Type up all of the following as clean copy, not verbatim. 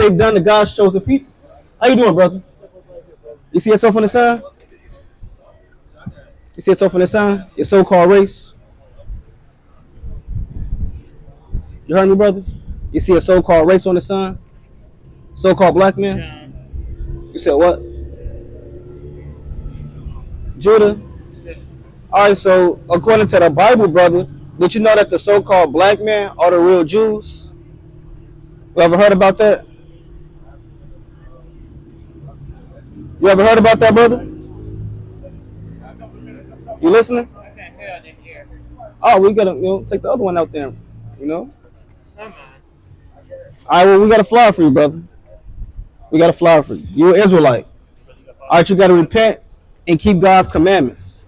they've done to God's chosen people. How you doing, brother? You see yourself on the sign? You see yourself on the sign? Your so-called race? You heard me, brother? You see a so-called race on the sign? So-called black man? You said what? Judah? Alright, so according to the Bible, brother, did you know that the so-called black man are the real Jews? You ever heard about that? You ever heard about that, brother? You listening? Oh, we gotta take the other one out there. All right, well, we got a flower for you, brother. We got a flower for you. You're an Israelite. All right, you got to repent and keep God's commandments.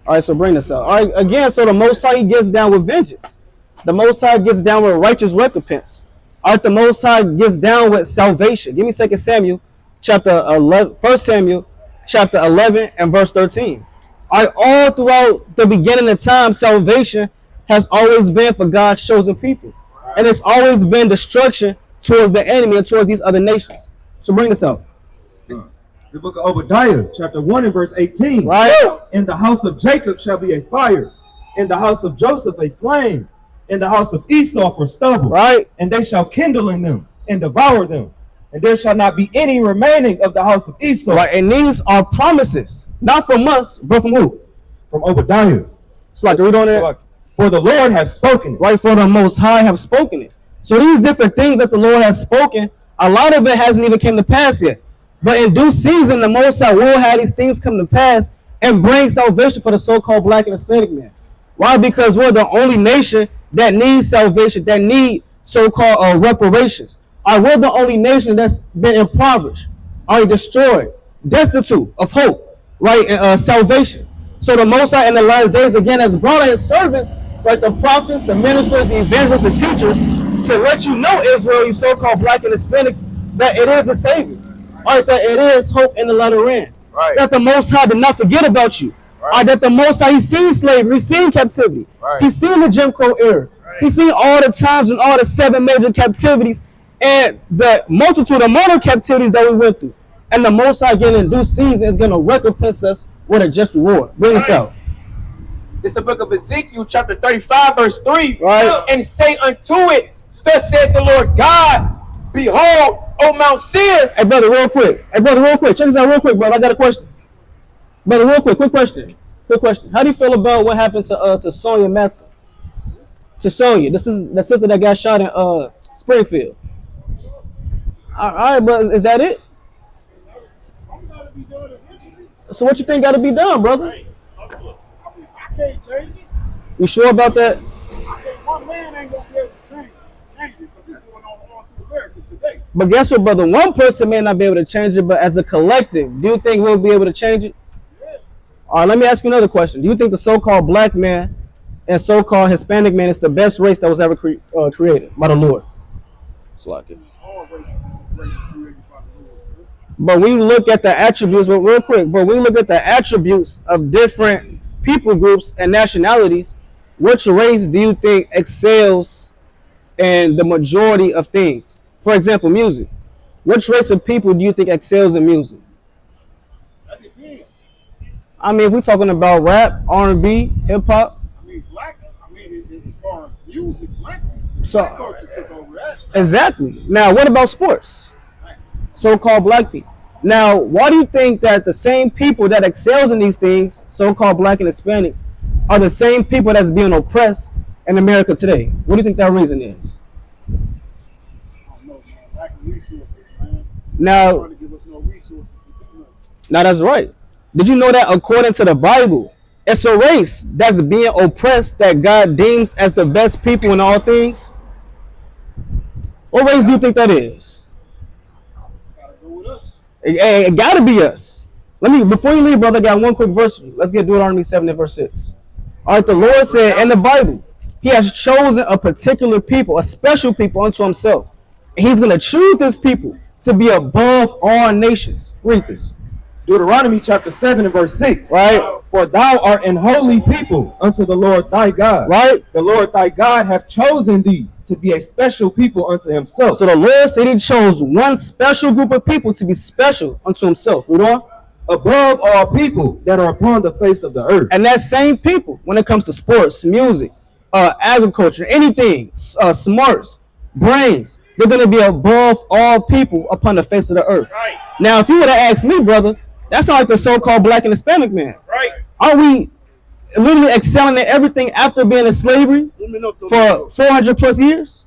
All right, so bring this up. All right, again, so the Most High gets down with vengeance. The Most High gets down with righteous recompense. All right, the Most High gets down with salvation. Give me 2 Samuel, chapter 11, 1 Samuel, chapter 11, and verse 13. All right, all throughout the beginning of time, salvation has always been for God's chosen people. And it's always been destruction towards the enemy and towards these other nations. So bring this out. The book of Obadiah, chapter 1 and verse 18. Right. In the house of Jacob shall be a fire, in the house of Joseph a flame, in the house of Esau for stubble. Right. And they shall kindle in them and devour them. And there shall not be any remaining of the house of Esau. Right. And these are promises, not from us, but from who? From Obadiah. It's like, read on it. For the Lord has spoken it. Right, for the Most High have spoken it. So these different things that the Lord has spoken, a lot of it hasn't even come to pass yet. But in due season, the Most High will have these things come to pass and bring salvation for the so-called black and Hispanic man. Why? Because we're the only nation that needs salvation, that need so-called reparations. We're the only nation that's been impoverished, destroyed, destitute of hope, right, and salvation. So the Most High in the last days again has brought his servants, like the prophets, the ministers, the evangelists, the teachers, to let you know, Israel, you so-called black and Hispanics, that it is the Savior. That it is hope in the latter end. Right. That the Most High did not forget about you. Right. That the Most High, he's seen slavery, he's seen captivity. Right. He's seen the Jim Crow era. Right. He's seen all the times and all the 7 major captivities and the multitude of minor captivities that we went through. And the Most High, again, in due season, is going to recompense us with a just reward. Bring this out. It's the book of Ezekiel, chapter 35, verse 3. Right. And say unto it, thus said the Lord God, behold, O Mount Seir. Hey, brother, real quick. Check this out real quick, brother. I got a question. Brother, real quick question. How do you feel about what happened to Sonia Matson? To Sonia, this is the sister that got shot in Springfield. All right, but is that it? So what you think got to be done, brother? I can't change it. You sure about that? One man ain't gonna be able to change it because it's going on all through America today. But guess what, brother? One person may not be able to change it, but as a collective, do you think we'll be able to change it? Yeah. All right, let me ask you another question. Do you think the so-called black man and so-called Hispanic man is the best race that was ever created by the Lord? It's like it. All races are created by the Lord. But we look at the attributes, but real quick, we look at the attributes of different people groups and nationalities. Which race do you think excels in the majority of things? For example, music. Which race of people do you think excels in music? That depends. I mean, if we're talking about rap, R&B, hip hop. As far as music, black culture took over that. Exactly. Now, what about sports? So-called black people. Now, why do you think that the same people that excels in these things, so-called black and Hispanics, are the same people that's being oppressed in America today? What do you think that reason is? I don't know, man. Lack of resources, man. Now, Trying to give us no resources. now that's right. Did you know that according to the Bible, it's a race that's being oppressed that God deems as the best people in all things? What race do you think that is? Gotta go with us. It gotta be us. Before you leave, brother, I got one quick verse. Let's get Deuteronomy 7 and verse 6. All right, the Lord said in the Bible, he has chosen a particular people, a special people unto himself. And he's going to choose this people to be above all nations. Read this. Deuteronomy chapter 7 and verse 6. Right. For thou art an holy people unto the Lord thy God. Right. The Lord thy God hath chosen thee to be a special people unto himself. So the Lord said he chose one special group of people to be special unto himself. Read on. Above all people that are upon the face of the earth. And that same people, when it comes to sports, music, agriculture, anything, smarts, brains, they're going to be above all people upon the face of the earth. Right. Now, if you would have asked me, brother, that sounds like the so-called black and Hispanic man. Right. Aren't we literally excelling at everything after being in slavery for 400 plus years?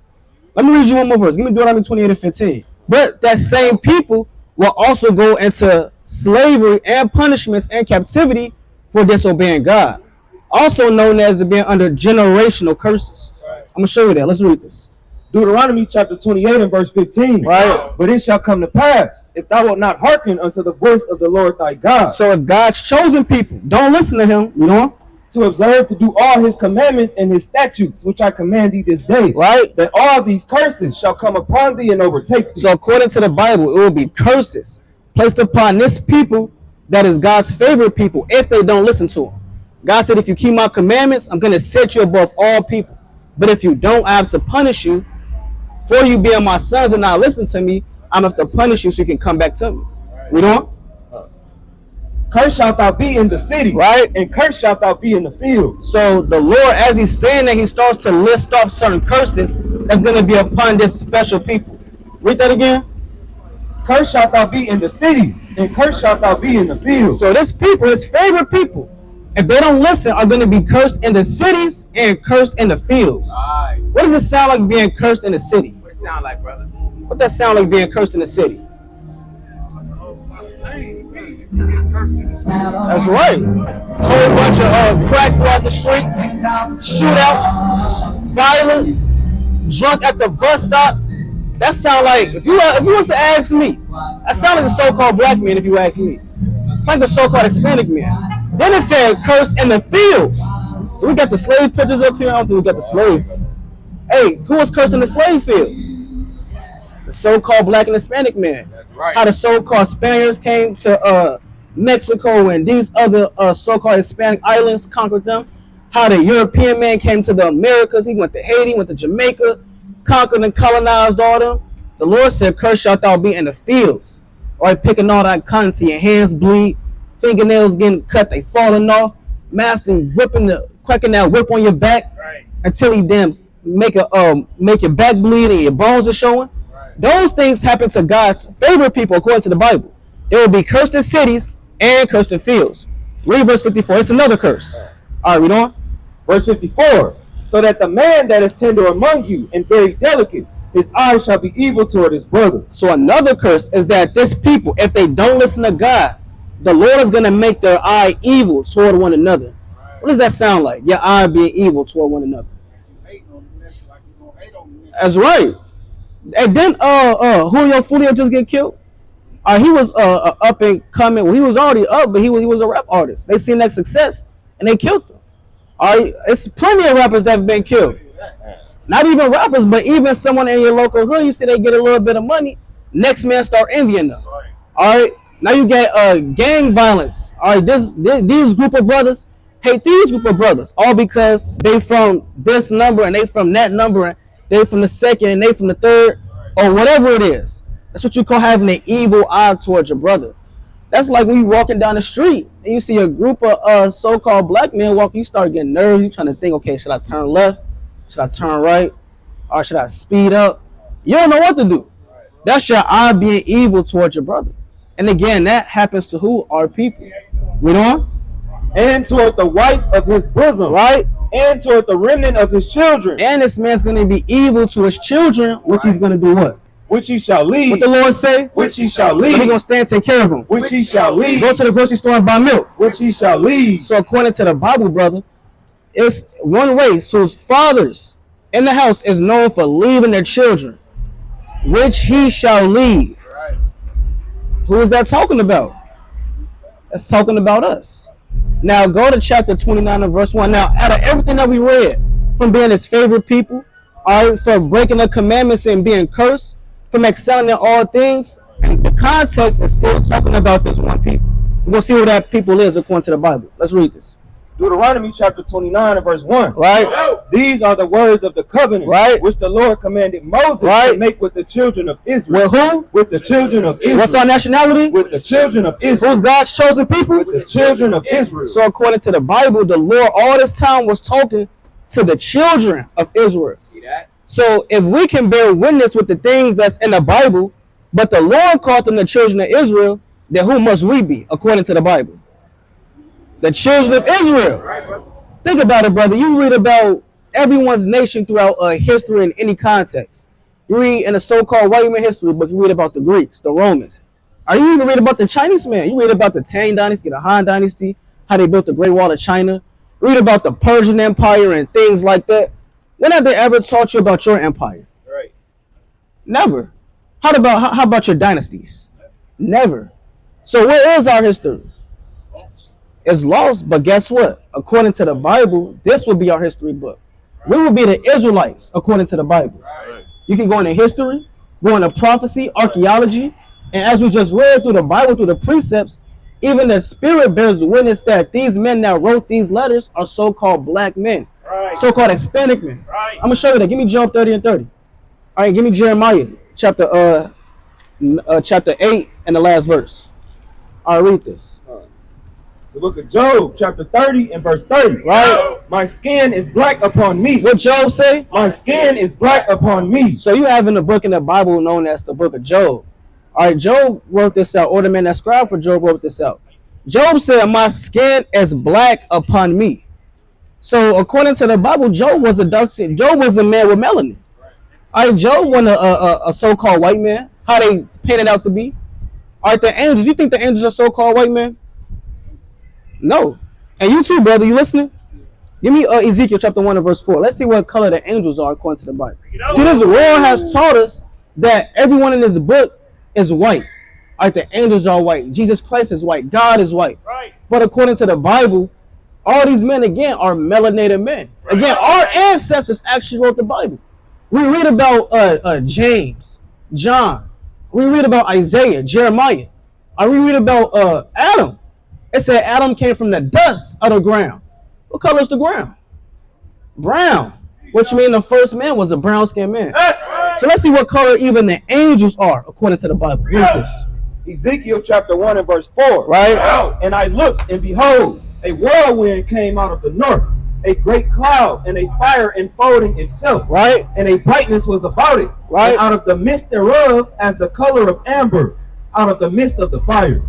Let me read you one more verse. Give me Deuteronomy 28 and 15. But that same people will also go into slavery and punishments and captivity for disobeying God, also known as being under generational curses. I'm going to show you that. Let's read this. Deuteronomy chapter 28 and verse 15. Right. But it shall come to pass, if thou wilt not hearken unto the voice of the Lord thy God, So if God's chosen people don't listen to him, you know, to observe to do all his commandments and his statutes, which I command thee this day, right? that all these curses shall come upon thee and overtake thee. So according to the Bible, it will be curses placed upon this people that is God's favorite people if they don't listen to him. God said, if you keep my commandments, I'm going to set you above all people. But if you don't, I have to punish you for you being my sons and not listening to me. I'm going to have to punish you so you can come back to me. We don't? Cursed shalt thou be in the city, Right. and cursed shalt thou be in the field. So the Lord, as he's saying that, he starts to list off certain curses that's going to be upon this special people. Read that again. Cursed shalt thou be in the city, and cursed shalt thou be in the field. So this people, his favorite people, if they don't listen, are going to be cursed in the cities and cursed in the fields. Alright. What does it sound like being cursed in the city? What it sound like, brother? What does that sound like being cursed in the city? That's right. Whole bunch of crack throughout the streets, shootouts, violence, drunk at the bus stops. That sound like, if you was to ask me, that sound like the so-called black man if you ask me. It's like the so-called Hispanic man. Then it said curse in the fields. We got the slave pictures up here. I don't think we got the slave. Hey, who was cursed in the slave fields? The so-called black and Hispanic man. That's right. How the so-called Spaniards came to Mexico and these other so-called Hispanic islands, conquered them. How the European man came to the Americas. He went to Haiti, went to Jamaica, conquered and colonized all them. The Lord said, curse shalt thou be in the fields. All right, picking all that cotton till your hands bleed, fingernails getting cut, they falling off, master cracking that whip on your back, Right. until he damn make your back bleed and your bones are showing. Right. Those things happen to God's favorite people according to the Bible. They will be cursed in cities and cursed in fields. Read verse 54. It's another curse. All right, read on. Verse 54. So that the man that is tender among you and very delicate, his eyes shall be evil toward his brother. So another curse is that this people, if they don't listen to God, the Lord is going to make their eye evil toward one another. What does that sound like? Your eye being evil toward one another. That's right. And then Julio Fulio just get killed. He was up and coming. Well, he was already up, but he was a rap artist. They seen that success and they killed him. It's plenty of rappers that have been killed. Not even rappers, but even someone in your local hood, you see they get a little bit of money, next man start envying them. All right. Now you get gang violence. All right, these group of brothers hate these group of brothers, all because they from this number and they from that number and they from the second and they from the third, or whatever it is. That's what you call having an evil eye towards your brother. That's like when you walking down the street and you see a group of so-called black men walking, you start getting nervous. You trying to think, okay, should I turn left? Should I turn right? Or should I speed up? You don't know what to do. That's your eye being evil towards your brother. And again, that happens to who? Our people. Read on. And toward the wife of his bosom. Right? And toward the remnant of his children. And this man's going to be evil to his children, which he's going to do what? Which he shall lead. What the Lord say? Which he shall But he's lead. going to stand and take care of them. Which he shall lead. Go to the grocery store and buy milk. Which he shall lead. So according to the Bible, brother, it's one race whose fathers in the house is known for leaving their children, which he shall lead. Right. Who is that talking about? That's talking about us. Now go to chapter 29 and verse 1. Now, out of everything that we read, from being his favorite people, all right, for breaking the commandments and being cursed, from excelling in all things, and the context is still talking about this one people. We're going to see who that people is according to the Bible. Let's read this. Deuteronomy chapter 29 and verse 1. Right? These are the words of the covenant, Right. which the Lord commanded Moses Right. to make with the children of Israel. With who? With the children of Israel. What's our nationality? With the children of Israel. Who's God's chosen people? With the children of Israel. So according to the Bible, the Lord all this time was talking to the children of Israel. See that? So if we can bear witness with the things that's in the Bible, but the Lord called them the children of Israel, then who must we be according to the Bible? The children of Israel. Right, brother? Think about it, brother. You read about everyone's nation throughout history in any context. You read in the so-called white man history book, you read about the Greeks, the Romans. Or you even read about the Chinese man. You read about the Tang Dynasty, the Han Dynasty, how they built the Great Wall of China. Read about the Persian Empire and things like that. When have they ever taught you about your empire? Right. Never. How about your dynasties? Never. So where is our history? It's lost, but guess what? According to the Bible, this will be our history book. We will be the Israelites according to the Bible. You can go into history, go into prophecy, archaeology, and as we just read through the Bible, through the precepts, even the Spirit bears witness that these men that wrote these letters are so-called black men, Right. so-called Hispanic men. Right. I'm gonna show you that. Give me Job 30 and 30. All right, give me Jeremiah chapter 8 and the last verse. All right, read this. The book of Job, chapter 30 and verse 30. Right? My skin is black upon me. What Job say? My skin is black upon me. So you have in the book in the Bible known as the book of Job. All right, Job wrote this out, or the man that scribed for Job wrote this out. Job said, my skin is black upon me. So according to the Bible, Job was a dark skin. Job was a man with melanin. All right, Job wasn't a so-called white man. How they painted out to be. All right, the angels. You think the angels are so-called white men? No. And you too, brother. You listening? Give me Ezekiel chapter 1 and verse 4. Let's see what color the angels are according to the Bible. See, this world has taught us that everyone in this book is white. All right, the angels are white. Jesus Christ is white. God is white. Right. But according to the Bible, all these men, again, are melanated men. Again, our ancestors actually wrote the Bible. We read about James, John. We read about Isaiah, Jeremiah. We read about Adam. It said Adam came from the dust of the ground. What color is the ground? Brown. Which means the first man was a brown-skinned man. So let's see what color even the angels are according to the Bible. Read this. Ezekiel chapter 1 and verse 4. Right? And I looked, and behold, a whirlwind came out of the north, a great cloud, and a fire enfolding itself. Right? And a brightness was about it. Right. And out of the midst thereof, as the color of amber, out of the midst of the fire.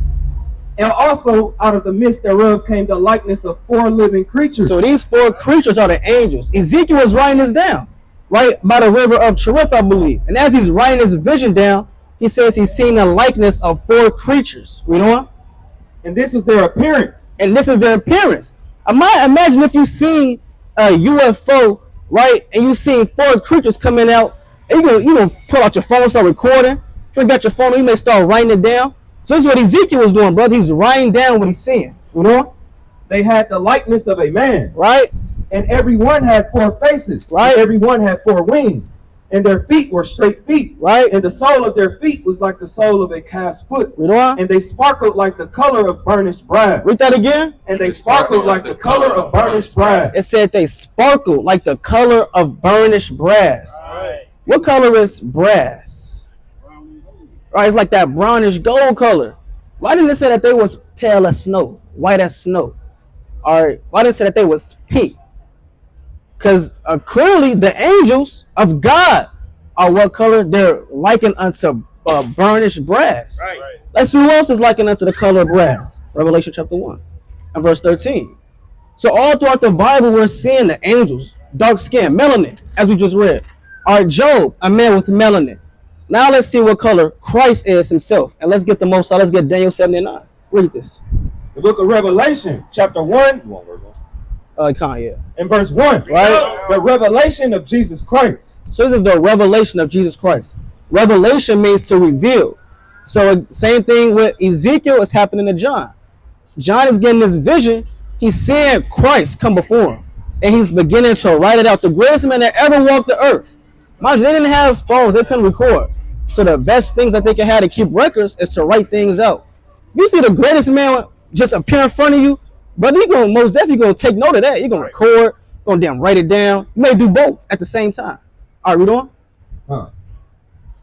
And also out of the midst thereof came the likeness of 4 living creatures. So these 4 creatures are the angels. Ezekiel was writing this down, right by the river of Cherith, I believe. And as he's writing his vision down, he says he's seen the likeness of 4 creatures. You know what? And this is their appearance. And this is their appearance. Imagine if you see a UFO, right, and you seen 4 creatures coming out, and you gonna pull out your phone, start recording. If you got your phone, you may start writing it down. So this is what Ezekiel was doing, brother. He's writing down what he's seeing. You know? They had the likeness of a man. Right? And every one had 4 faces. Right. And every one had 4 wings. And their feet were straight feet. Right? And the sole of their feet was like the sole of a calf's foot. You know what? And they sparkled like the color of burnished brass. Read that again. And they sparkled like the color of burnished brass. It said they sparkled like the color of burnished brass. Right. What color is brass? Right, it's like that brownish gold color. Why didn't it say that they was pale as snow, white as snow? All right, why didn't it say that they was pink? Because clearly the angels of God are what color? They're likened unto burnished brass. Right. Let's see who else is likened unto the color of brass. Revelation chapter 1 and verse 13. So all throughout the Bible, we're seeing the angels, dark skin, melanin, as we just read. All right, Job, a man with melanin. Now let's see what color Christ is himself. And let's get the most. Let's get Daniel 7:9. Read this. The book of Revelation, chapter 1. Yeah. And verse 1. Right? The revelation of Jesus Christ. So this is the revelation of Jesus Christ. Revelation means to reveal. So same thing with Ezekiel is happening to John. John is getting this vision. He's seeing Christ come before him. And he's beginning to write it out. The greatest man that ever walked the earth. Mind you, they didn't have phones. They couldn't record. So the best things that they can have to keep records is to write things out. You see the greatest man just appear in front of you, Brother, you gonna most definitely gonna take note of that. You're gonna record, gonna damn write it down. You may do both at the same time. All right, read on.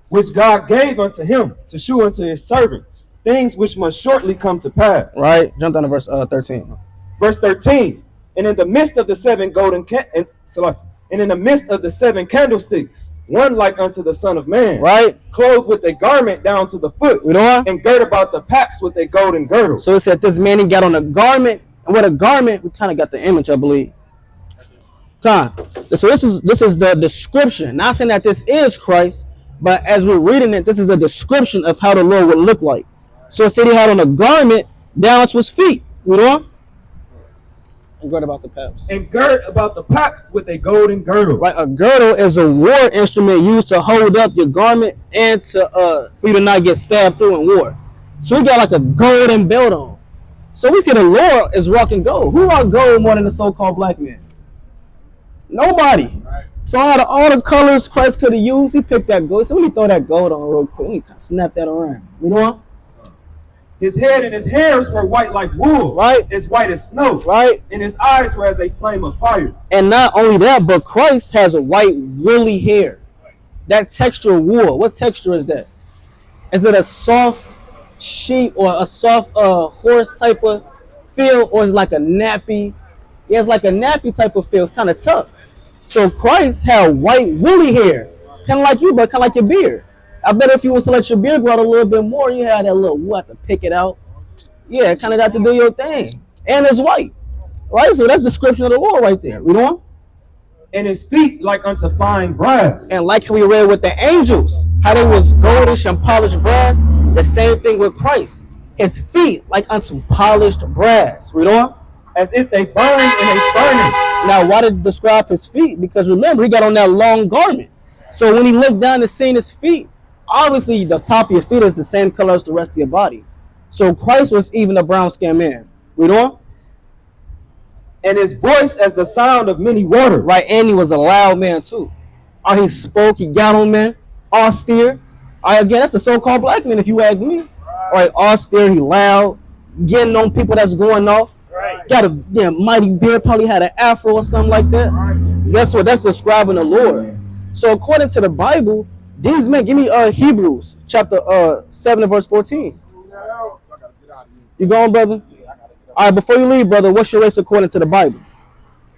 Which God gave unto him to shew unto his servants things which must shortly come to pass. Right, jump down to verse 13. Verse 13. And in the midst of the seven and in the midst of the seven candlesticks, one like unto the Son of Man, Right, clothed with a garment down to the foot, read on. and girt about the paps with a golden girdle. So it said this man he got on a garment, and with a garment we kind of got the image, I believe. So this is the description. Not saying that this is Christ, but as we're reading it, this is a description of how the Lord would look like. So it said he had on a garment down to his feet. Read on. And girt about the paps. And girt about the paps with a golden girdle. Right, a girdle is a war instrument used to hold up your garment and to for you to not get stabbed through in war. So he got like a golden belt on. So we see the Lord is rocking gold. Who rock gold more than the so-called black man? Nobody. Right. So out of all the colors Christ could have used, he picked that gold. So let me throw that gold on real quick. Let me snap that around. You know? His head and his hairs were white like wool, right? As white as snow, right? And his eyes were as a flame of fire. And not only that, but Christ has a white woolly hair. That texture of wool. What texture is that? Is it a soft sheep or a soft horse type of feel, or is it like a nappy? Yeah, it's like a nappy type of feel. It's kind of tough. So Christ had white woolly hair, kind of like you, but kind of like your beard. I bet if you was to let your beard grow out a little bit more, you had that little, you have to pick it out. Yeah, kind of got to do your thing. And it's white, right? So that's the description of the Lord right there. Read on. And his feet like unto fine brass. And like we read with the angels, how they was goldish and polished brass, the same thing with Christ. His feet like unto polished brass. Read on. As if they burned in a furnace. Now, why did it describe his feet? Because remember, he got on that long garment. So when he looked down and seen his feet, obviously the top of your feet is the same color as the rest of your body. So Christ was even a brown-skinned man. Read on. And his voice as the sound of many waters. Right, and he was a loud man too. He spoke, he got on man, austere. Again, that's the so-called black man if you ask me. Austere, he loud, getting on people that's going off. Got a mighty beard, probably had an afro or something like that. Guess what? That's describing the Lord. So according to the Bible, these men, give me Hebrews chapter 7 and verse 14. You going, brother? All right, before you leave, brother, what's your race according to the Bible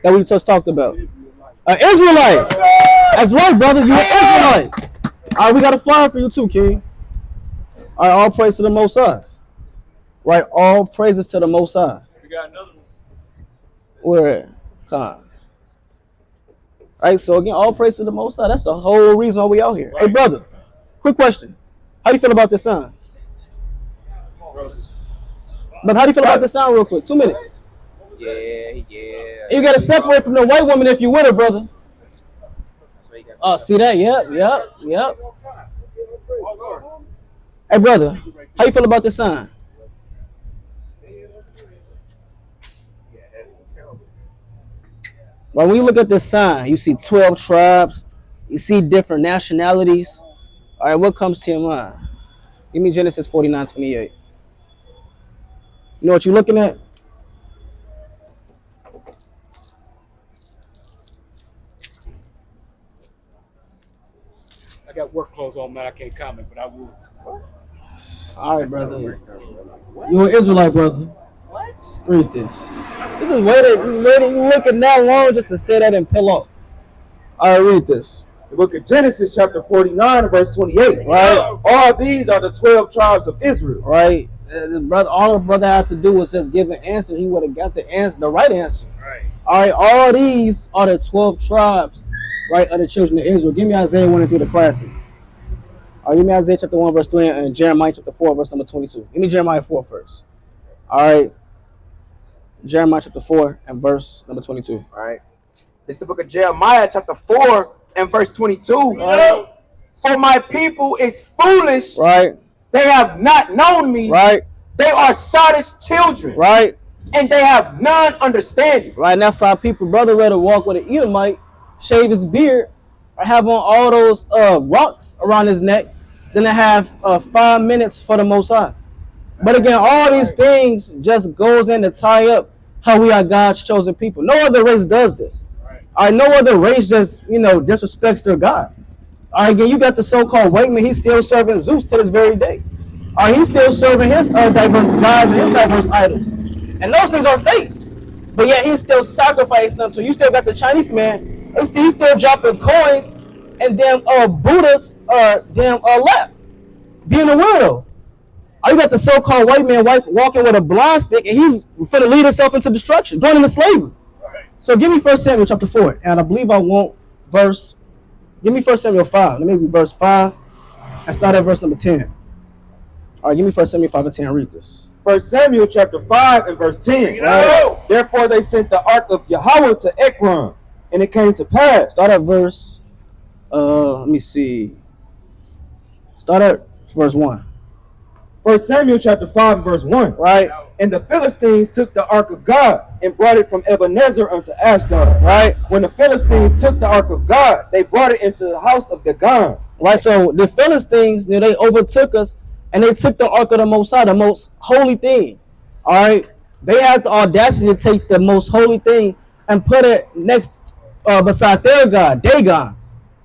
that we just talked about? Israelite. That's right, brother. You're an Israelite. All right, we got a flyer for you too, King. All right, all praise to the Most High. Right, all praises to the Most High. We got another one. Where at? Come on. All right, so again, all praise to the Most High. That's the whole reason why we out here. Right. Hey, brother, quick question. How do you feel about this sign? But how do you feel about this sign real quick? 2 minutes. Yeah. You got to separate from the white woman if you with her, brother. Oh, see that? Yep. Hey, brother, how you feel about this sign? Well, when you look at this sign, you see 12 tribes. You see different nationalities. All right, what comes to your mind? Give me Genesis 49:28. You know what you're looking at? I got work clothes on, man. I can't comment, but I will. All right, brother. You're an Israelite, brother. What? Read this. This is waiting. You looking that long just to say that and peel off. All right, read this. The book of Genesis, chapter 49, verse 28. Right. All these are the 12 tribes of Israel. Right. Brother, all the brother had to do was just give an answer. He would have got the answer, the right answer. Right. All right. All these are the 12 tribes, right, of the children of Israel. Give me Isaiah 1 and 3, the classic. Give me Isaiah chapter 1, verse 3, and Jeremiah chapter 4, verse number 22. Give me Jeremiah 4 first. All right. Jeremiah chapter 4 and verse number 22. All right. It's the book of Jeremiah chapter 4 and verse 22. Right. For my people is foolish. Right. They have not known me. Right. They are Sardis children. Right. And they have none understanding. Right. And that's how people, brother, rather walk with an Edomite, shave his beard, or have on all those rocks around his neck, than to have 5 minutes for the Most High. But again, all these things just goes in to tie up how we are God's chosen people. No other race does this. All right, no other race just, disrespects their God. All right, again, you got the so-called white man. He's still serving Zeus to this very day. All right, he's still serving his diverse gods and his diverse idols. And those things are fake. But yet he's still sacrificing them. So you still got the Chinese man. He's still dropping coins and damn Buddha's left. Being a weirdo. You got the so-called white man walking with a blind stick, and he's finna lead himself into destruction, going into slavery. So give me 1 Samuel chapter 4, and I believe I want verse. Give me 1 Samuel 5. Let me read verse 5 and start at verse number 10. All right, give me 1 Samuel 5 and 10. Read this. 1 Samuel chapter 5 and verse 10. Right? Therefore they sent the ark of Yahweh to Ekron, and it came to pass. Start at verse. Let me see. Start at verse 1. 1 Samuel chapter 5 and verse 1. Right. And the Philistines took the ark of God and brought it from Ebenezer unto Ashdod. Right. When the Philistines took the ark of God, they brought it into the house of Dagon. Right. So the Philistines, they overtook us, and they took the ark of the Most High, the most holy thing. All right. They had the audacity to take the most holy thing and put it next beside their God, Dagon.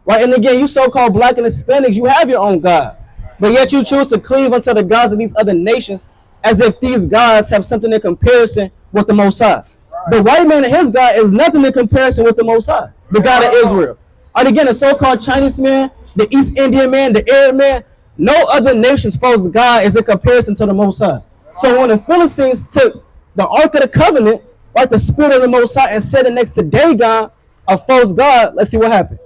Right. And again, you so-called black and Hispanics, you have your own God. But yet you choose to cleave unto the gods of these other nations as if these gods have something in comparison with the Most High. The white man and his God is nothing in comparison with the Most High, the God of Israel. And again, the so-called Chinese man, the East Indian man, the Arab man, no other nation's false God is in comparison to the Most High. So when the Philistines took the Ark of the Covenant, like the Spirit of the Most High, and set it next to Dagon, a false God, let's see what happened.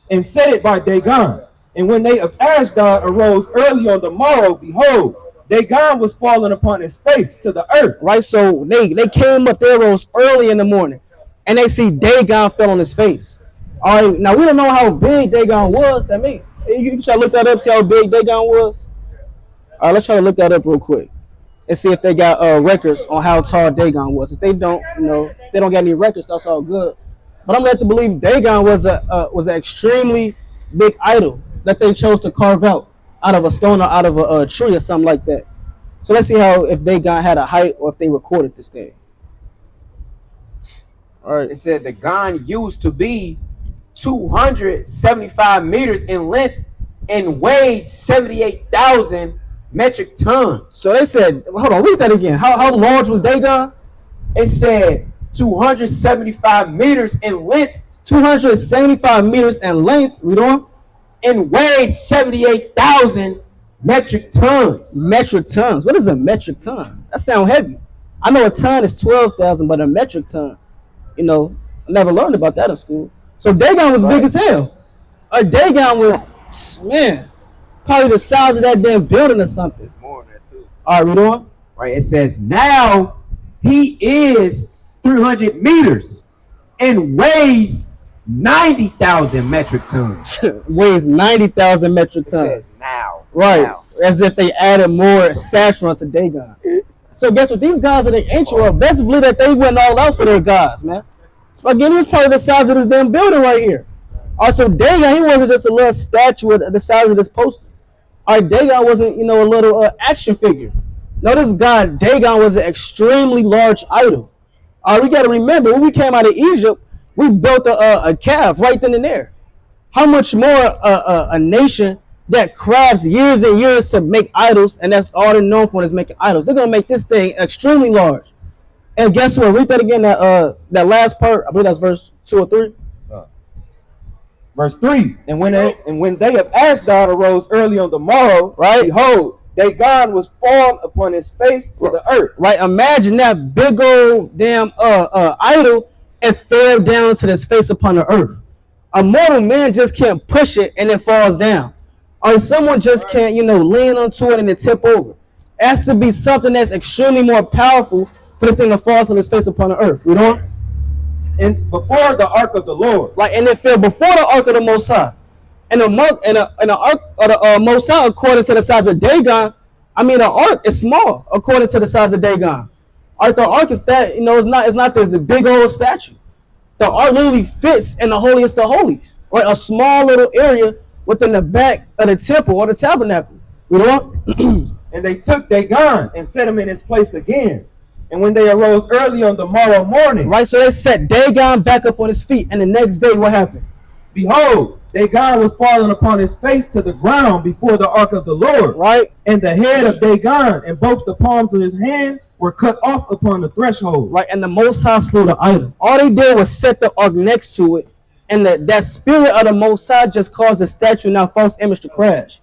And set it by Dagon. And when they of Ashdod arose early on the morrow, behold, Dagon was fallen upon his face to the earth. Right, so they came up, they arose early in the morning, and they see Dagon fell on his face. All right, now we don't know how big Dagon was. That mean you can try to look that up, see how big Dagon was. All right, let's try to look that up real quick and see if they got records on how tall Dagon was. If they don't, if they don't got any records, that's all good. But I'm led to believe Dagon was an extremely big idol that they chose to carve out of a stone or out of a tree or something like that. So let's see if Dagon had a height or if they recorded this thing. All right. It said the Dagon used to be 275 meters in length and weighed 78,000 metric tons. So they said, hold on, read that again. How large was Dagon? It said 275 meters in length. 275 meters in length. Read on. And weighed 78,000 metric tons. Metric tons. What is a metric ton? That sounds heavy. I know a ton is 12,000, but a metric ton, I never learned about that in school. So Dagon was big as hell. Dagon was, man, probably the size of that damn building or something. It's more than that too. All right, read on. Right. It says now he is 300 meters and weighs 90,000 metric tons. Weighs 90,000 metric tons. It says now. Right. Now. As if they added more stature onto Dagon. So guess what? These guys are the ancient world. Best believe that they went all out for their gods, man. So again, he was probably the size of this damn building right here. Also, Dagon, he wasn't just a little statue the size of this poster. All right, Dagon wasn't, a little action figure. No, this god, Dagon, was an extremely large idol. We got to remember, when we came out of Egypt, we built a calf right then and there. How much more a nation that crafts years and years to make idols, and that's all they're known for is making idols. They're going to make this thing extremely large. And guess what? Read that again, that last part. I believe that's verse 2 or 3. Verse 3. And when they of Ashdod arose early on the morrow, right, behold, Dagon was fallen upon his face to the earth. Right. Imagine that big old damn idol and fell down to his face upon the earth. A mortal man just can't push it and it falls down. Or someone just can't, lean onto it and it tip over. It has to be something that's extremely more powerful for this thing to fall to his face upon the earth. You know? And before the ark of the Lord. Like, and it fell before the ark of the Most High. And the ark of the Most High, according to the size of Dagon, the ark is small according to the size of Dagon. The ark is that, it's not this big old statue. The ark literally fits in the holiest of holies, right? A small little area within the back of the temple or the tabernacle. You know? And they took Dagon and set him in his place again. And when they arose early on the morrow morning, Right? So they set Dagon back up on his feet. And the next day, what happened? behold, Dagon was fallen upon his face to the ground before the ark of the Lord. Right? And the head of Dagon and both the palms of his hand were cut off upon the threshold. Right? And the Most High slew the idol. All they did was set the ark next to it. And that spirit of the Most High just caused the statue, now false image, to crash.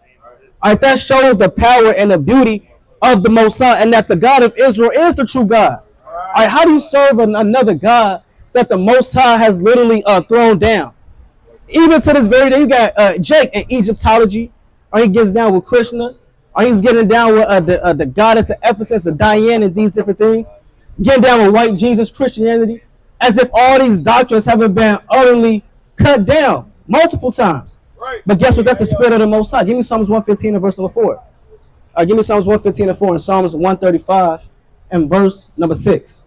All right? That shows the power and the beauty of the Most High, and that the God of Israel is the true God. All right? How do you serve another God that the Most High has literally thrown down? Even to this very day, you got Jake in Egyptology, or he gets down with Krishna, or he's getting down with the goddess of Ephesus, of Diane, and these different things. Getting down with white Jesus, Christianity, as if all these doctrines haven't been utterly cut down multiple times. Right. But guess what? That's the spirit of the Most High. Give me Psalms 115 and verse number 4. Give me Psalms 115 and 4 and Psalms 135 and verse number 6.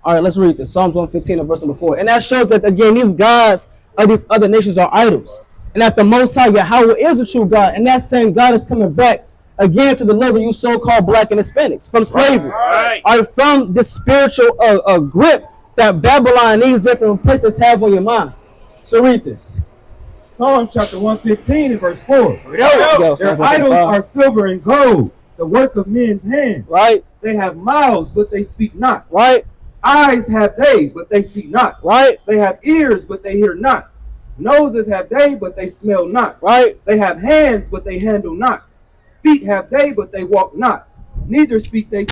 All right, let's read this. Psalms 115 and verse number 4. And that shows that, again, these gods of these other nations are idols. And that the Most High, Yahweh, is the true God. And that same God is coming back again to deliver you so-called black and Hispanics from slavery. Right. All right, from the spiritual grip that Babylon and these different places have on your mind. So read this. Psalms chapter 115 and verse 4. Yo, Their Psalms idols 135. are silver and gold, the work of men's hands. Right, They have mouths, but they speak not. right, Eyes have they, but they see not. right, They have ears, but they hear not. Noses have they, but they smell not. right. They have hands, but they handle not. Feet have they, but they walk not. Neither speak they